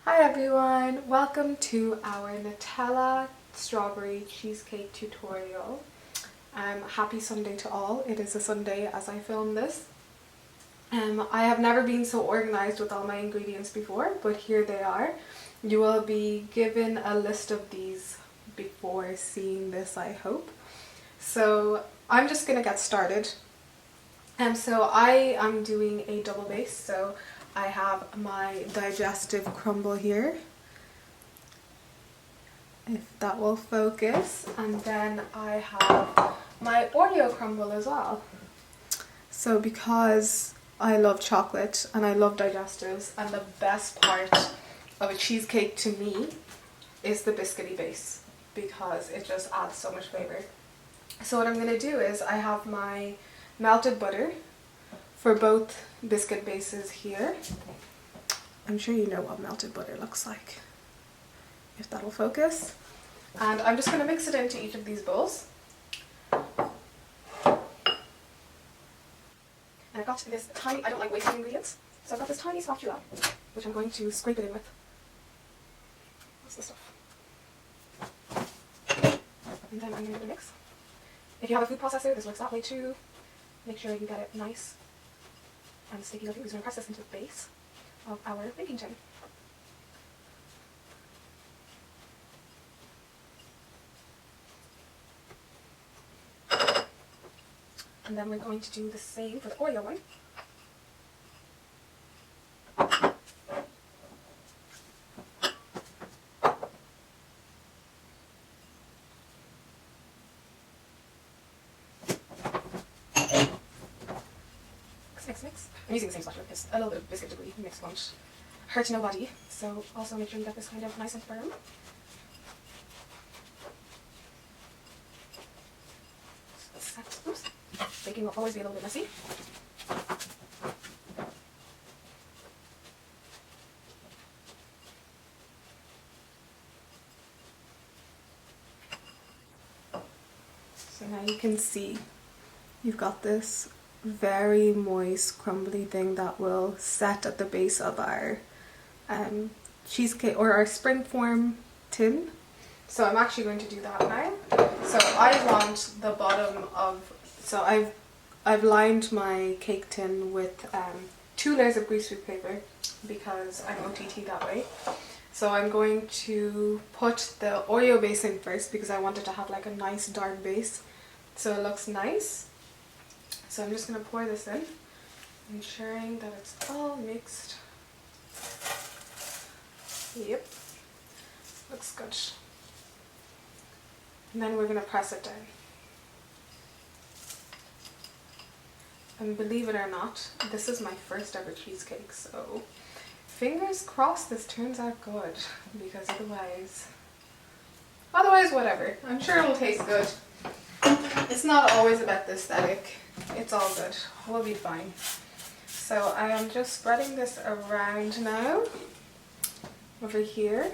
Hi everyone, welcome to our Nutella strawberry cheesecake tutorial. Happy Sunday to all. It is a Sunday as I film this. I have never been so organized with all my ingredients before, but here they are. You will be given a list of these before seeing this, I hope. So I'm just gonna get started. So I am doing a double base, so I have my digestive crumble here, if that will focus, and then I have my Oreo crumble as well. So because I love chocolate and I love digestives, and the best part of a cheesecake to me is the biscuity base, because it just adds so much flavor. So what I'm going to do is I have my melted butter for both biscuit bases here. I'm sure you know what melted butter looks like, if that'll focus. And I'm just going to mix it into each of these bowls. And I've got this tiny, I don't like wasting ingredients, so I've got this tiny spatula, which I'm going to scrape it in with. That's the stuff. And then I'm going to do the mix. If you have a food processor, this works that way too. Make sure you get it nice and sticky looking. We're going to press this into the base of our baking tin. And then we're going to do the same for the Oreo one. Mix. I'm using the same spatula because a little bit of biscuit debris mix won't hurt nobody. So also make sure you get this kind of nice and firm. Oops. Baking will always be a little bit messy. So now you can see you've got this very moist crumbly thing that will set at the base of our cheesecake or our springform tin. So I'm actually going to do that now. So I want the bottom of, so I've lined my cake tin with 2 layers of greaseproof paper because I'm OTT that way. So I'm going to put the Oreo base in first because I want it to have like a nice dark base so it looks nice. So I'm just going to pour this in, ensuring that it's all mixed. Yep, looks good. And then we're going to press it down. And believe it or not, this is my first ever cheesecake, so fingers crossed this turns out good, because otherwise whatever. I'm sure it will taste good. It's not always about the aesthetic. It's all good. We'll be fine. So I am just spreading this around now, over here.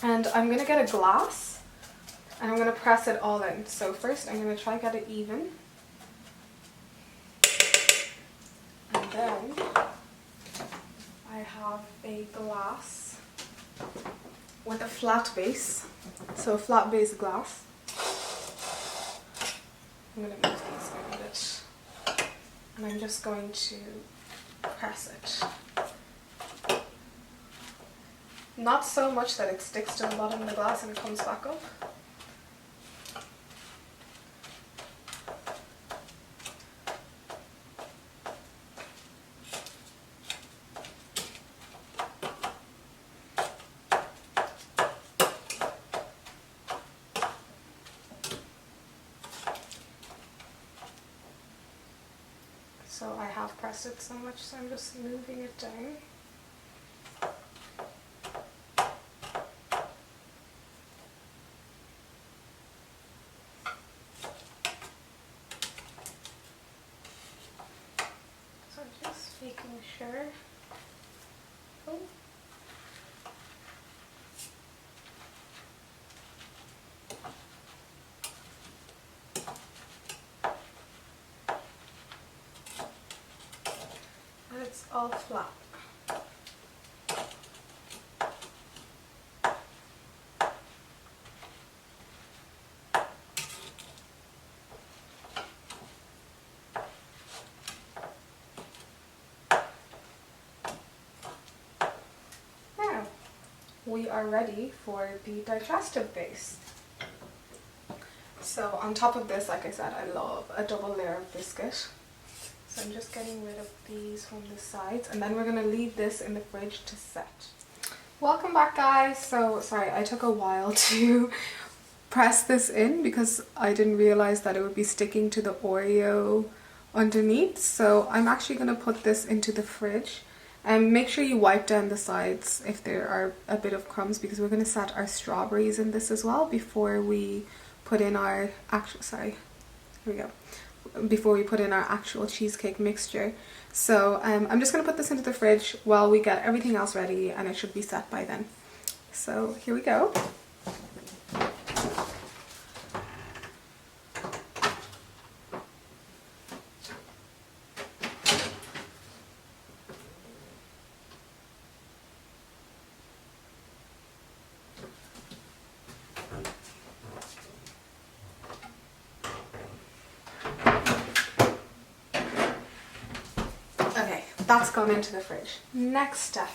And I'm going to get a glass, and I'm going to press it all in. So first I'm going to try to get it even. And then I have a glass with a flat base. So a flat base glass. I'm going to move these a bit, and I'm just going to press it. Not so much that it sticks to the bottom of the glass and it comes back up. So I have pressed it so much, so I'm just moving it down. So just making sure. Oh. It's all flat. we are ready for the digestive base. So on top of this, like I said, I love a double layer of biscuit. So I'm just getting rid of these from the sides, and then we're going to leave this in the fridge to set. Welcome back, guys. So sorry, I took a while to press this in because I didn't realize that it would be sticking to the Oreo underneath. So I'm actually going to put this into the fridge, and make sure you wipe down the sides if there are a bit of crumbs, because we're going to set our strawberries in this as well before we put in our before we put in our actual cheesecake mixture. So I'm just going to put this into the fridge while we get everything else ready, and it should be set by then. So here we go. That's gone into the fridge. Next step.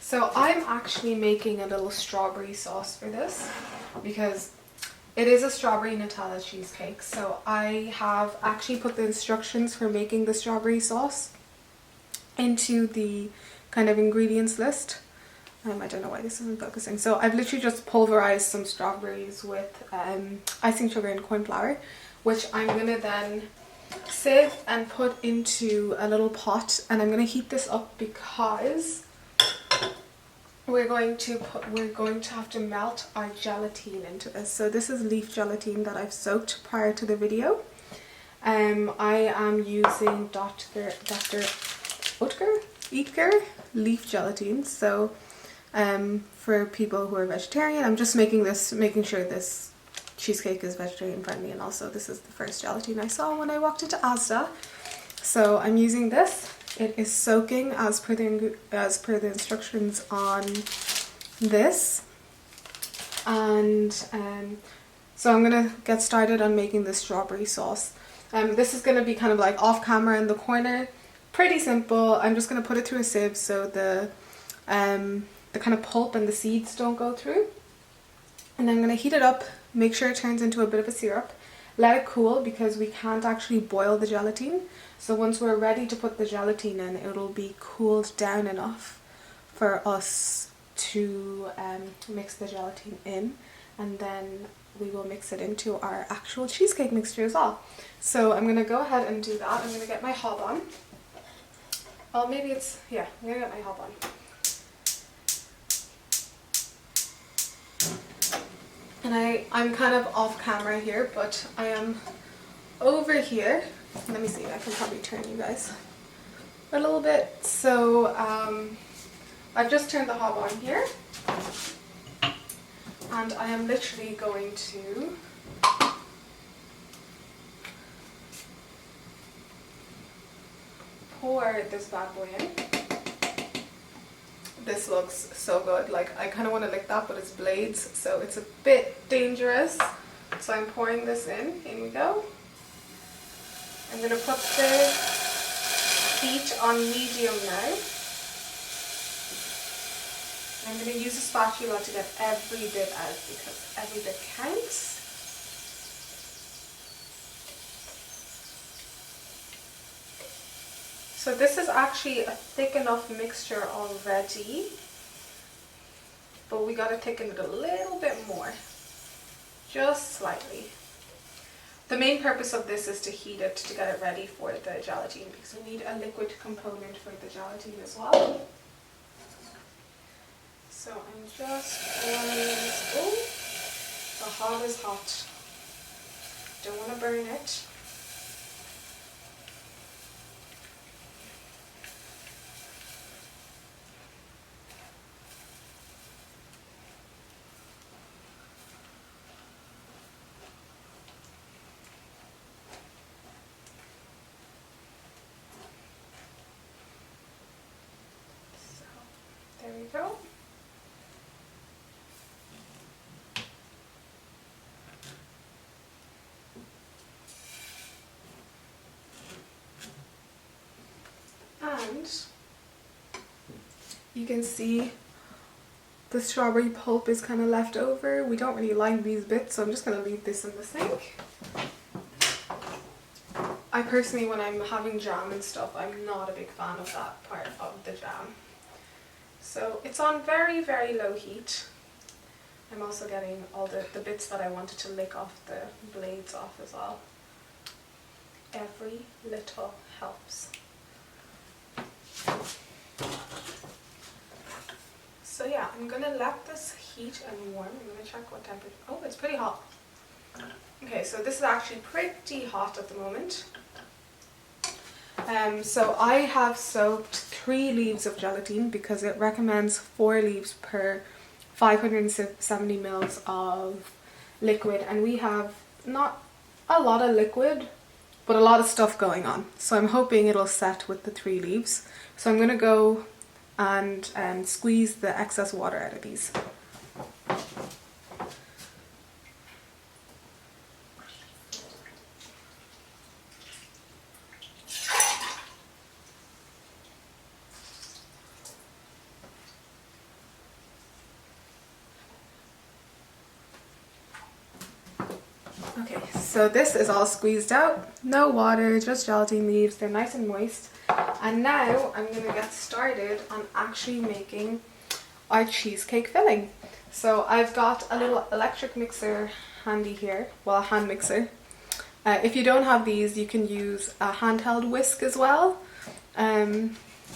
So I'm actually making a little strawberry sauce for this because it is a strawberry Nutella cheesecake. So I have actually put the instructions for making the strawberry sauce into the kind of ingredients list. I don't know why this isn't focusing. So I've literally just pulverized some strawberries with icing sugar and corn flour, which I'm gonna then sieve and put into a little pot, and I'm going to heat this up because we're going to have to melt our gelatine into this. So this is leaf gelatine that I've soaked prior to the video. I am using Dr Oetker leaf gelatine. So for people who are vegetarian, I'm just making sure this cheesecake is vegetarian friendly, and also this is the first gelatine I saw when I walked into Asda. So I'm using this. It is soaking as per the instructions on this, and so I'm gonna get started on making the strawberry sauce. This is gonna be kind of like off camera in the corner, pretty simple. I'm just gonna put it through a sieve so the kind of pulp and the seeds don't go through, and I'm gonna heat it up. Make sure it turns into a bit of a syrup. Let it cool because we can't actually boil the gelatine. So once we're ready to put the gelatine in, it'll be cooled down enough for us to mix the gelatine in, and then we will mix it into our actual cheesecake mixture as well. So I'm going to go ahead and do that. I'm going to get my hob on. Oh, maybe it's, yeah, I'm going to get my hob on. And I'm kind of off camera here, but I am over here. Let me see, I can probably turn you guys a little bit. So I've just turned the hob on here, and I am literally going to pour this bad boy in. This looks so good. Like, I kind of want to lick that, but it's blades, so it's a bit dangerous. So I'm pouring this in. In we go. I'm going to put the heat on medium now. I'm going to use a spatula to get every bit out because every bit counts. So this is actually a thick enough mixture already, but we got to thicken it a little bit more, just slightly. The main purpose of this is to heat it to get it ready for the gelatine, because we need a liquid component for the gelatine as well. So I'm just pouring this. Oh, the hob is hot. Don't want to burn it. There we go. And you can see the strawberry pulp is kind of left over. We don't really like these bits, so I'm just going to leave this in the sink. I personally, when I'm having jam and stuff, I'm not a big fan of that part of the jam. So it's on very, very low heat. I'm also getting all the bits that I wanted to lick off the blades off as well. Every little helps. So yeah, I'm going to let this heat and warm. I'm going to check what temperature. Oh, it's pretty hot. Okay, so this is actually pretty hot at the moment. So I have soaked 3 leaves of gelatine because it recommends 4 leaves per 570 mils of liquid, and we have not a lot of liquid but a lot of stuff going on, so I'm hoping it'll set with the 3 leaves. So I'm going to go and squeeze the excess water out of these. Okay, so this is all squeezed out, no water, just gelatin leaves, they're nice and moist. And now I'm going to get started on actually making our cheesecake filling. So I've got a little electric mixer handy here, well, a hand mixer. If you don't have these, you can use a handheld whisk as well.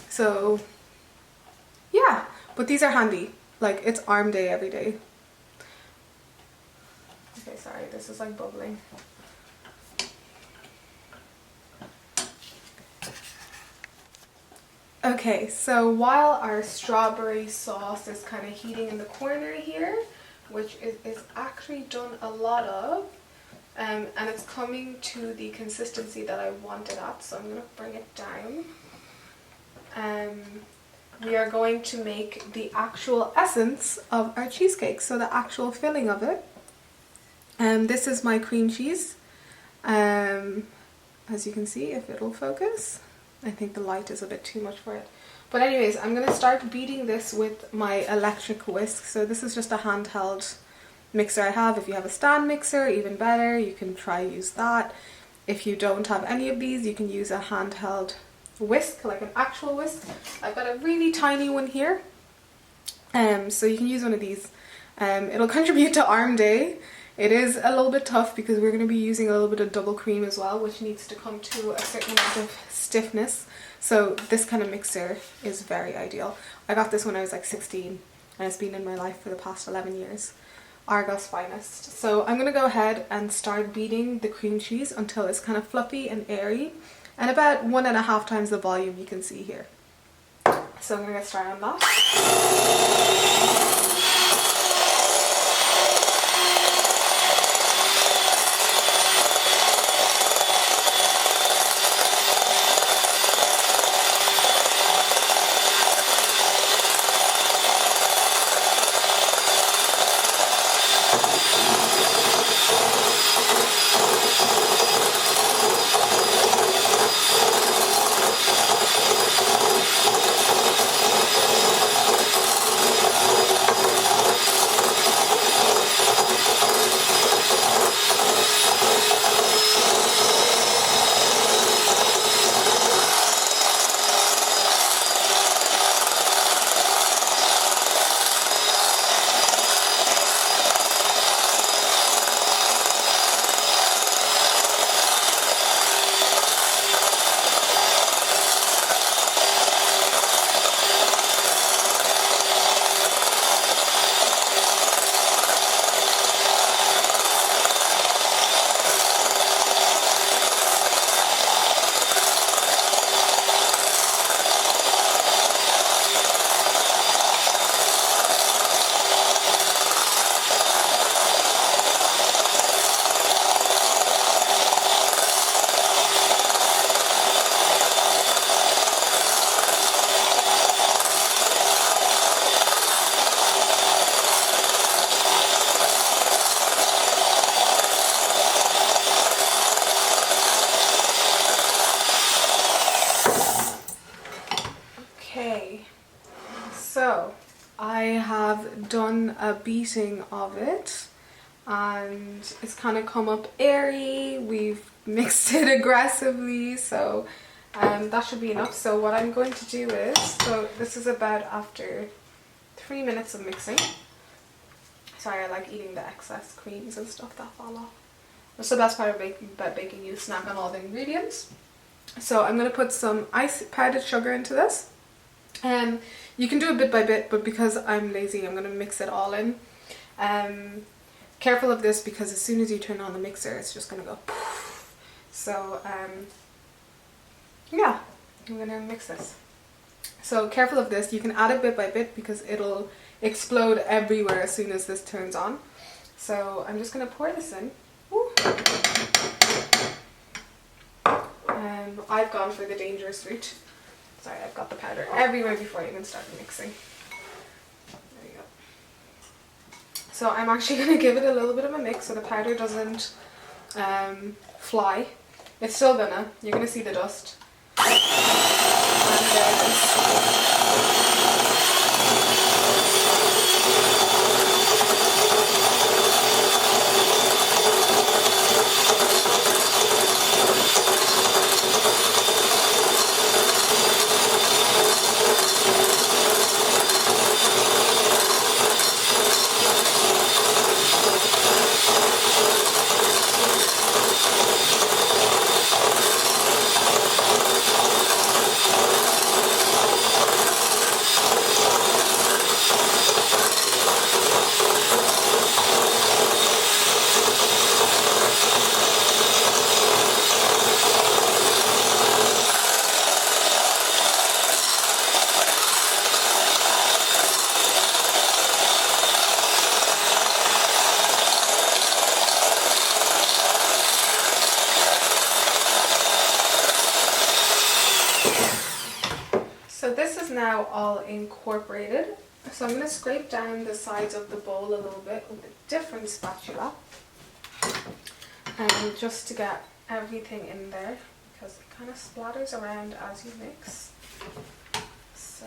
So yeah, but these are handy, like it's arm day every day. Okay, sorry, this is like bubbling. Okay, so while our strawberry sauce is kind of heating in the corner here, which is actually done a lot of, and it's coming to the consistency that I want it at, so I'm going to bring it down. We are going to make the actual essence of our cheesecake, so the actual filling of it. This is my cream cheese, as you can see, if it'll focus. I think the light is a bit too much for it. But anyways, I'm going to start beating this with my electric whisk. So this is just a handheld mixer I have. If you have a stand mixer, even better, you can try use that. If you don't have any of these, you can use a handheld whisk, like an actual whisk. I've got a really tiny one here. So you can use one of these. It'll contribute to arm day. It is a little bit tough because we're going to be using a little bit of double cream as well, which needs to come to a certain amount of stiffness. So this kind of mixer is very ideal. I got this when I was like 16 and it's been in my life for the past 11 years. Argos finest. So I'm going to go ahead and start beating the cream cheese until it's kind of fluffy and airy, and about 1.5 times the volume you can see here. So I'm going to get started on that. Okay, so I have done a beating of it and it's kind of come up airy. We've mixed it aggressively, so that should be enough. So what I'm going to do is, so this is about after 3 minutes of mixing. Sorry, I like eating the excess creams and stuff that fall off. That's the best part of baking, you snack on all the ingredients. So I'm going to put some powdered sugar into this. You can do it bit by bit, but because I'm lazy, I'm going to mix it all in. Careful of this because as soon as you turn on the mixer, it's just going to go poof. So yeah, I'm going to mix this. So careful of this. You can add it bit by bit because it'll explode everywhere as soon as this turns on. So I'm just going to pour this in. I've gone for the dangerous route. Sorry, I've got the powder everywhere before I even start mixing. There you go. So I'm actually going to give it a little bit of a mix so the powder doesn't fly. It's still gonna. You're going to see the dust. So this is now all incorporated. So I'm going to scrape down the sides of the bowl a little bit with a different spatula. And just to get everything in there because it kind of splatters around as you mix. So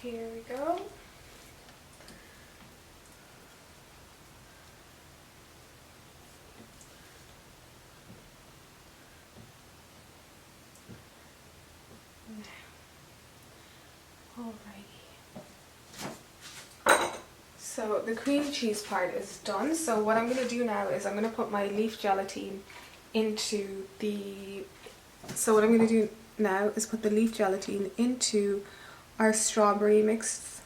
here we go. Alrighty. So the cream cheese part is done. So what I'm going to do now is I'm going to put my leaf gelatin into the... So what I'm going to do now is put the leaf gelatin into our strawberry mix.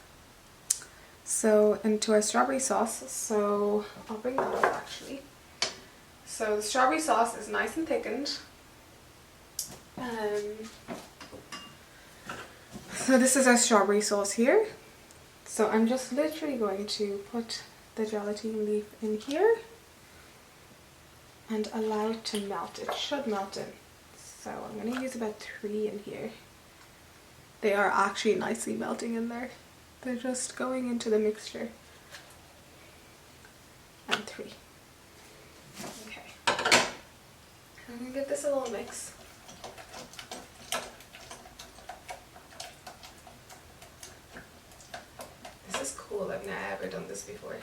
So into our strawberry sauce. So I'll bring that up actually. So the strawberry sauce is nice and thickened. So this is our strawberry sauce here. So I'm just literally going to put the gelatin leaf in here and allow it to melt. It should melt in. So I'm going to use about 3 in here. They are actually nicely melting in there. They're just going into the mixture. And 3. Okay. I'm going to give this a little mix. Cool, I've never done this before.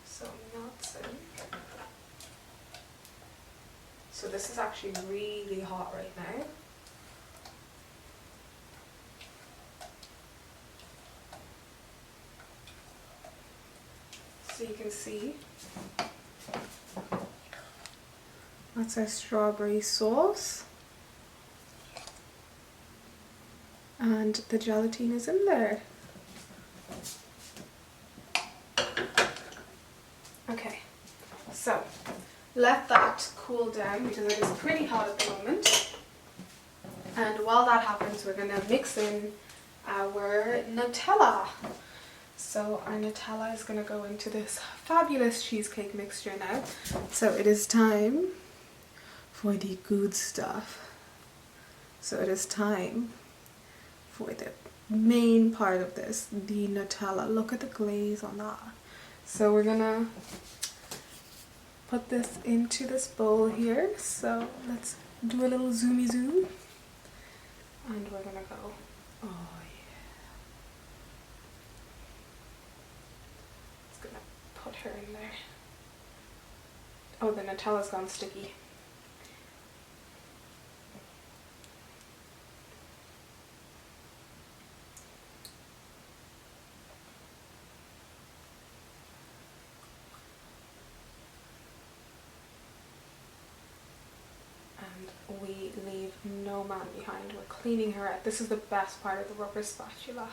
So melts in. So this is actually really hot right now. So you can see that's our strawberry sauce. And the gelatin is in there. Okay, so let that cool down because it is pretty hot at the moment. And while that happens, we're going to mix in our Nutella. So our Nutella is going to go into this fabulous cheesecake mixture now. So it is time for the good stuff. So it is time for the main part of this, the Nutella. Look at the glaze on that. So we're gonna put this into this bowl here. So let's do a little zoomy zoom. And we're gonna go Oh yeah. Just gonna put her in there. Oh, the Nutella's gone sticky. And we leave no man behind. We're cleaning her out. This is the best part of the rubber spatula.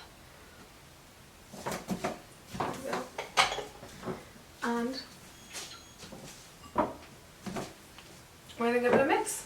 There we go. And we're gonna give it a mix.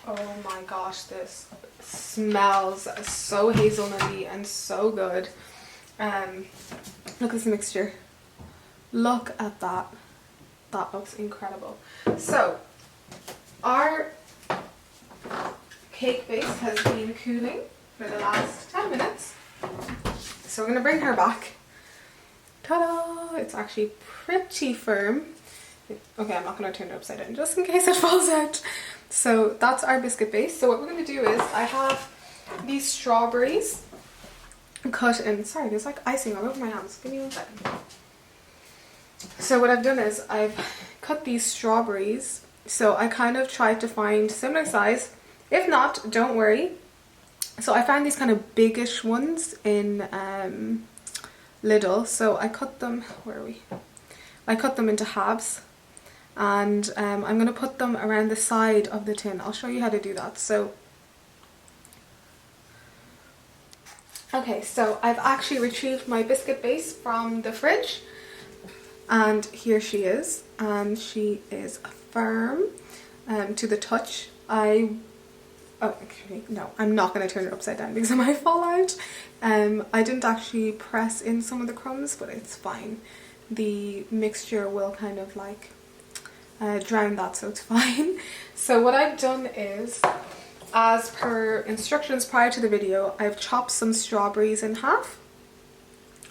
Oh my gosh, this smells so hazelnutty and so good. Look at this mixture. Look at that. That looks incredible. So our cake base has been cooling for the last 10 minutes. So we're going to bring her back. Ta-da! It's actually pretty firm. Okay, I'm not going to turn it upside down just in case it falls out. So that's our biscuit base. So what we're going to do is I have these strawberries cut in. Sorry, there's like icing all over my hands. Give me 1 second. So what I've done is I've cut these strawberries. So I kind of tried to find similar size. If not, don't worry. So I found these kind of biggish ones in Lidl. So I cut them, where are we? I cut them into halves. And I'm going to put them around the side of the tin. I'll show you how to do that. So, okay, so I've actually retrieved my biscuit base from the fridge. And here she is. And she is firm to the touch. Oh, actually, no, I'm not going to turn it upside down because I might fall out. I didn't actually press in some of the crumbs, but it's fine. The mixture will kind of like drown that, so it's fine. So what I've done is, as per instructions prior to the video, I've chopped some strawberries in half.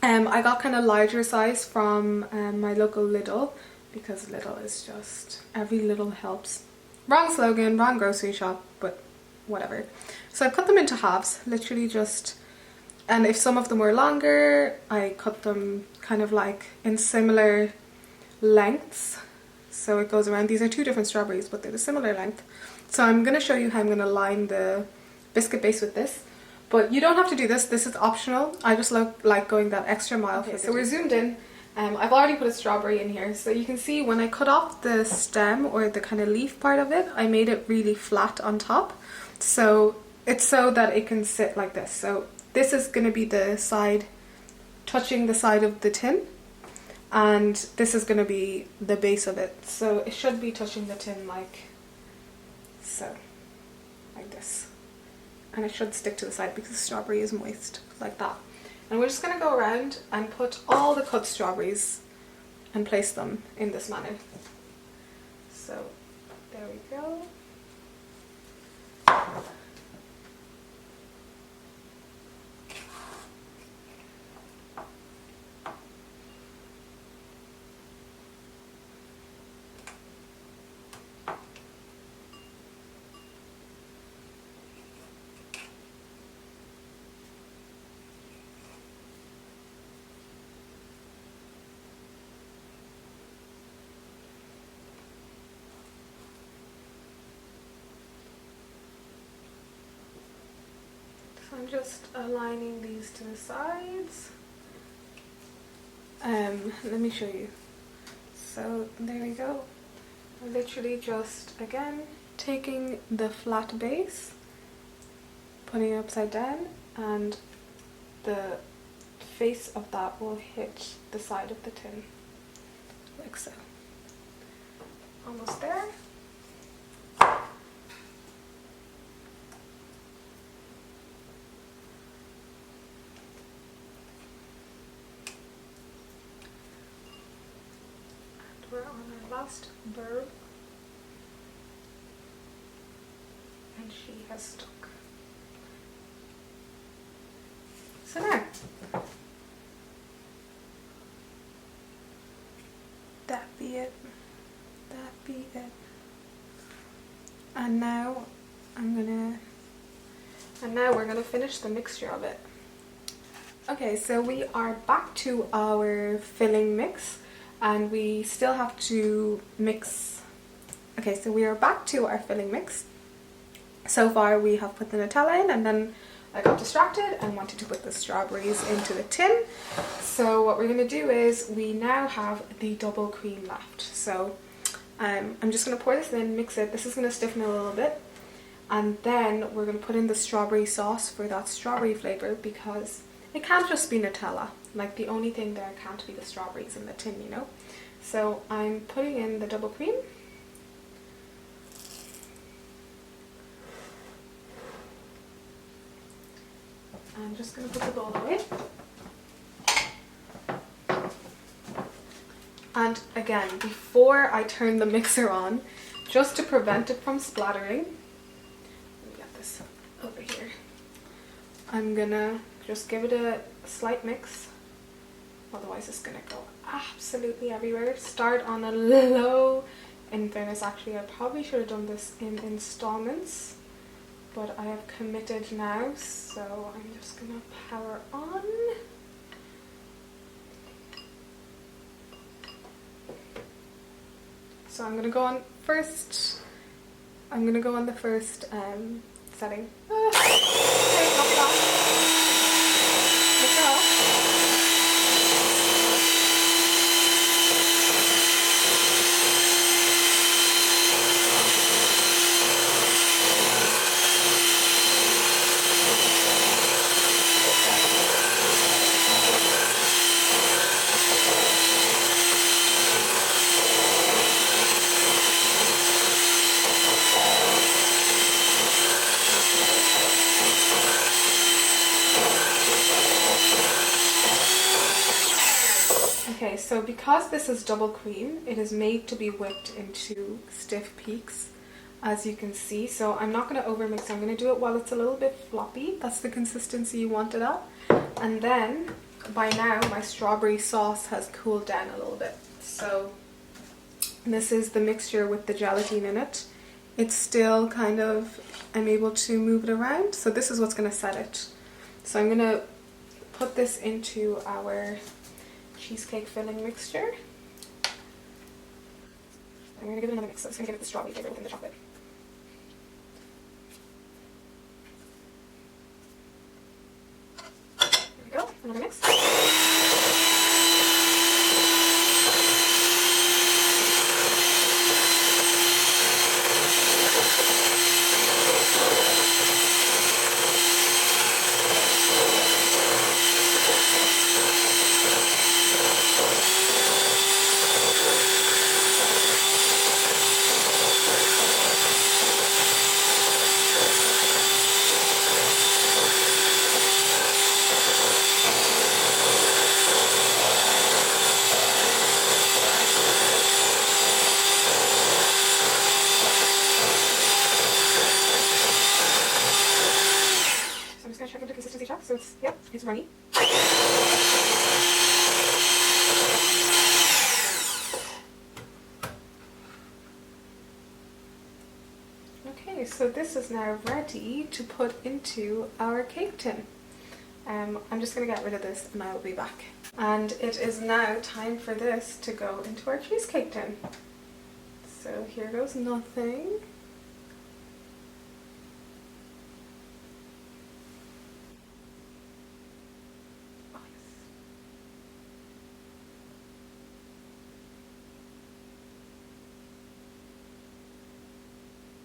I got kind of larger size from my local Lidl, because Lidl is just, every little helps. Wrong slogan, wrong grocery shop, but whatever. So I've cut them into halves, literally just, and if some of them were longer, I cut them kind of like in similar lengths. So it goes around. These are 2 different strawberries, but they're the similar length. So I'm going to show you how I'm going to line the biscuit base with this. But you don't have to do this. This is optional. I just like going that extra mile. Okay, so we're zoomed in. I've already put a strawberry in here. So you can see when I cut off the stem or the kind of leaf part of it, I made it really flat on top. So it's so that it can sit like this. So this is going to be the side, touching the side of the tin. And this is going to be the base of it. So it should be touching the tin like so. Like this. And it should stick to the side because the strawberry is moist. Like that. And we're just going to go around and put all the cut strawberries and place them in this manner. So there we go. I'm just aligning these to the sides. Let me show you. So there we go. I'm literally just, again, taking the flat base, putting it upside down, and the face of that will hit the side of the tin, like so. Almost there. We're on our last verb, and she has stuck. So now, that be it. That be it. And now we're gonna finish the mixture of it. Okay, so we are back to our filling mix. And we still have to mix. Okay, so we are back to our filling mix. So far we have put the Nutella in, and then I got distracted and wanted to put the strawberries into the tin. So what we're going to do is we now have the double cream left. So I'm just going to pour this in, mix it. This is going to stiffen a little bit. And then we're going to put in the strawberry sauce for that strawberry flavour, because it can't just be Nutella. Like, the only thing there can't be the strawberries in the tin, you know? So I'm putting in the double cream. I'm just going to put the bowl away. And again, before I turn the mixer on, just to prevent it from splattering, let me get this over here. I'm gonna just give it a slight mix. Otherwise it's going to go absolutely everywhere. Start on a low. In fairness, actually, I probably should have done this in installments, but I have committed now, so I'm just going to power on. So I'm going to go on first. I'm going to go on the first setting. Okay, knock it off. Knock it off. Okay, so because this is double cream, it is made to be whipped into stiff peaks, as you can see. So I'm not going to overmix. I'm going to do it while it's a little bit floppy. That's the consistency you want it at. And then by now my strawberry sauce has cooled down a little bit. So this is the mixture with the gelatine in it. It's still kind of, I'm able to move it around. So this is what's going to set it. So I'm going to put this into our cheesecake filling mixture. I'm going to give it another mix, so it's going to give it the strawberry flavor within the chocolate. There we go, another mix. Check the consistency check, so it's, yep, it's runny. Okay, so this is now ready to put into our cake tin. I'm just going to get rid of this and I will be back. And it is now time for this to go into our cheesecake tin. So here goes nothing.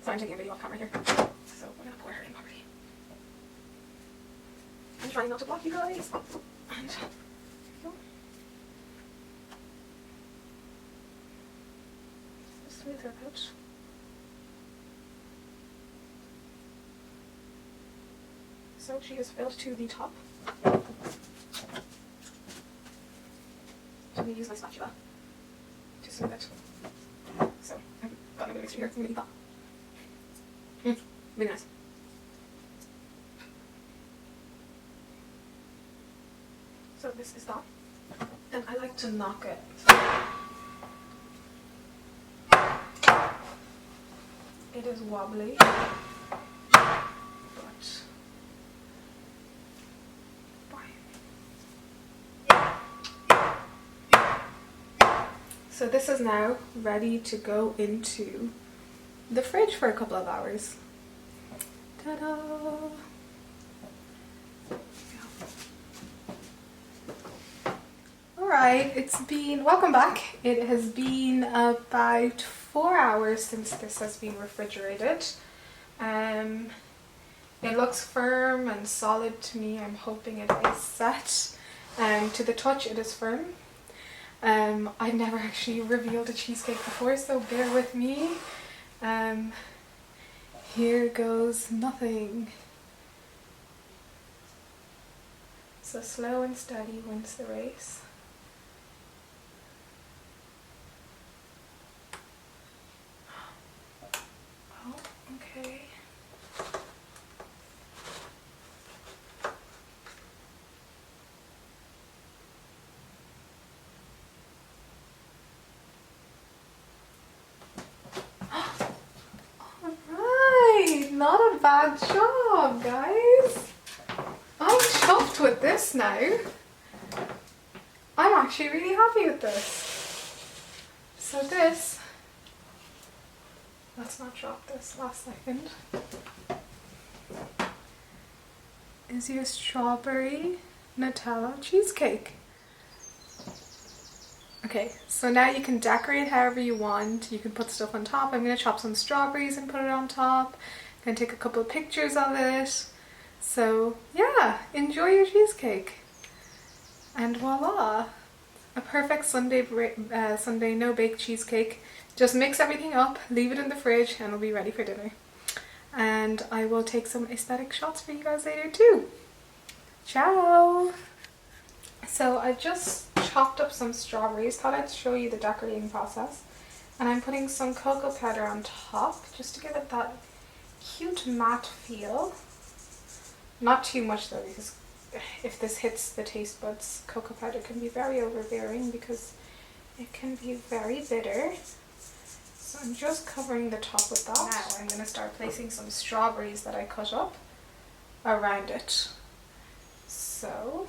but I'm taking a video off camera here. So we're gonna pour her in properly. I'm trying not to block you guys. And there you go. Just smooth her out. So she is filled to the top. Let me use my spatula to smooth it. So I've got a bit of mixture here. I'm gonna eat that. Really nice. So this is that. And I like to knock it. It is wobbly, but so this is now ready to go into the fridge for a couple of hours. Ta-da! Alright, welcome back. It has been about 4 hours since this has been refrigerated. It looks firm and solid to me. I'm hoping it is set. To the touch it is firm. I've never actually revealed a cheesecake before, so bear with me. Here goes nothing. So slow and steady wins the race. Oh, okay. Not a bad job, guys. I'm chuffed with this now. I'm actually really happy with this. So this, let's not drop this last second, is your strawberry Nutella cheesecake. Okay, so now you can decorate however you want. You can put stuff on top. I'm going to chop some strawberries and put it on top. I'm going to take a couple of pictures of it. So yeah, enjoy your cheesecake. And voila! A perfect Sunday no-bake cheesecake. Just mix everything up, leave it in the fridge, and it'll be ready for dinner. And I will take some aesthetic shots for you guys later too. Ciao! So I just chopped up some strawberries. Thought I'd show you the decorating process. And I'm putting some cocoa powder on top just to give it that cute matte feel. Not too much though, because if this hits the taste buds, cocoa powder can be very overbearing because it can be very bitter. So I'm just covering the top with that. Now I'm going to start placing some strawberries that I cut up around it. So